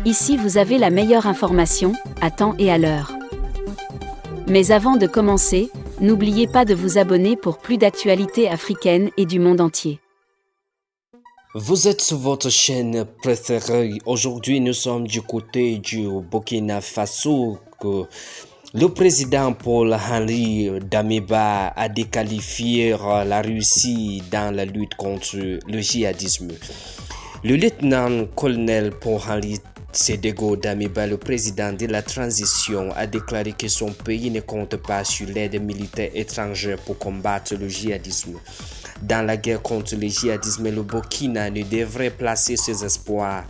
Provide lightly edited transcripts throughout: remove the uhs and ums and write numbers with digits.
Ici vous avez la meilleure information, à temps et à l'heure. Mais avant de commencer, n'oubliez pas de vous abonner pour plus d'actualités africaines et du monde entier. Vous êtes sur votre chaîne préférée. Aujourd'hui, nous sommes du côté du Burkina Faso. Le président Paul-Henri Damiba a déqualifié la Russie dans la lutte contre le djihadisme. Le lieutenant-colonel Paul-Henri Sédhiou Damiba, le président de la transition, a déclaré que son pays ne compte pas sur l'aide militaire étrangère pour combattre le djihadisme. Dans la guerre contre le djihadisme, le Burkina ne devrait placer ses espoirs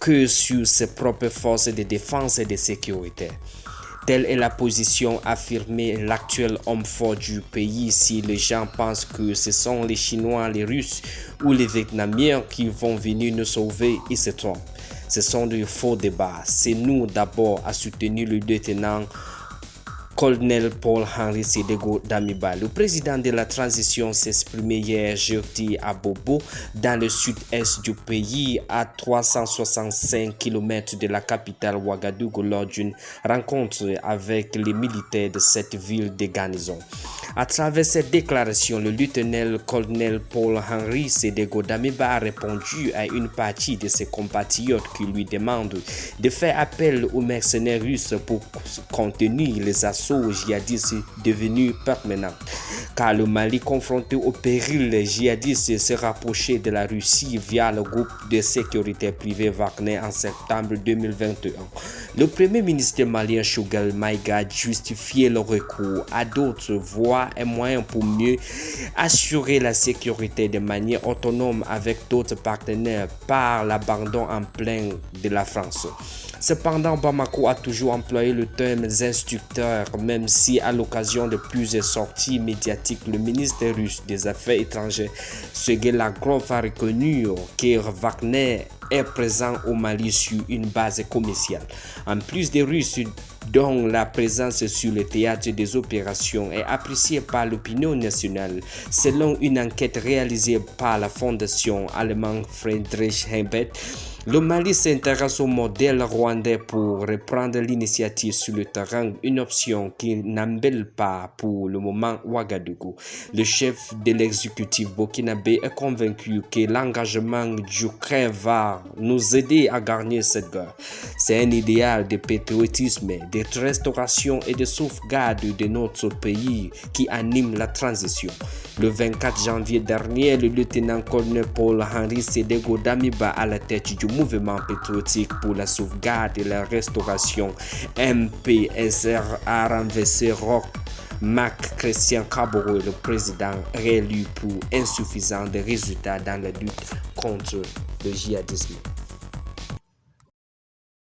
que sur ses propres forces de défense et de sécurité. Telle est la position affirmée l'actuel homme fort du pays. Si les gens pensent que ce sont les Chinois, les Russes ou les Vietnamiens qui vont venir nous sauver, ils se trompent. Ce sont de faux débats. C'est nous d'abord à soutenir le lieutenant colonel Paul-Henri Sédhiou Damiba. Le président de la transition s'exprimait hier jeudi à Bobo, dans le sud-est du pays, à 365 km de la capitale Ouagadougou, lors d'une rencontre avec les militaires de cette ville de garnison. À travers cette déclaration, le lieutenant-colonel Paul-Henri Sédhiou Damiba a répondu à une partie de ses compatriotes qui lui demandent de faire appel aux mercenaires russes pour contenir les assauts djihadistes devenus permanents. Car le Mali, confronté au péril djihadiste, se rapprochait de la Russie via le groupe de sécurité privé Wagner en septembre 2021. Le premier ministre malien Choguel Maïga justifiait le recours à d'autres voies et moyens pour mieux assurer la sécurité de manière autonome avec d'autres partenaires par l'abandon en plein de la France. Cependant, Bamako a toujours employé le terme instructeur, même si à l'occasion de plusieurs sorties médiatiques, le ministre russe des Affaires étrangères, Sergei Lavrov, a reconnu que Wagner est présent au Mali sur une base commerciale. En plus des Russes, dont la présence sur le théâtre des opérations est appréciée par l'opinion nationale, selon une enquête réalisée par la fondation allemande Friedrich Ebert. Le Mali s'intéresse au modèle rwandais pour reprendre l'initiative sur le terrain, une option qui n'embelle pas pour le moment Ouagadougou. Le chef de l'exécutif burkinabé est convaincu que l'engagement du CREI va nous aider à gagner cette guerre. C'est un idéal de patriotisme, de restauration et de sauvegarde de notre pays qui anime la transition. Le 24 janvier dernier, le lieutenant-colonel Paul-Henri Sédhiou Damiba, à la tête du mouvement patriotique pour la sauvegarde et la restauration MPSR, a renversé Marc Christian Kabore, le président réélu pour insuffisant de résultats dans la lutte contre le djihadisme.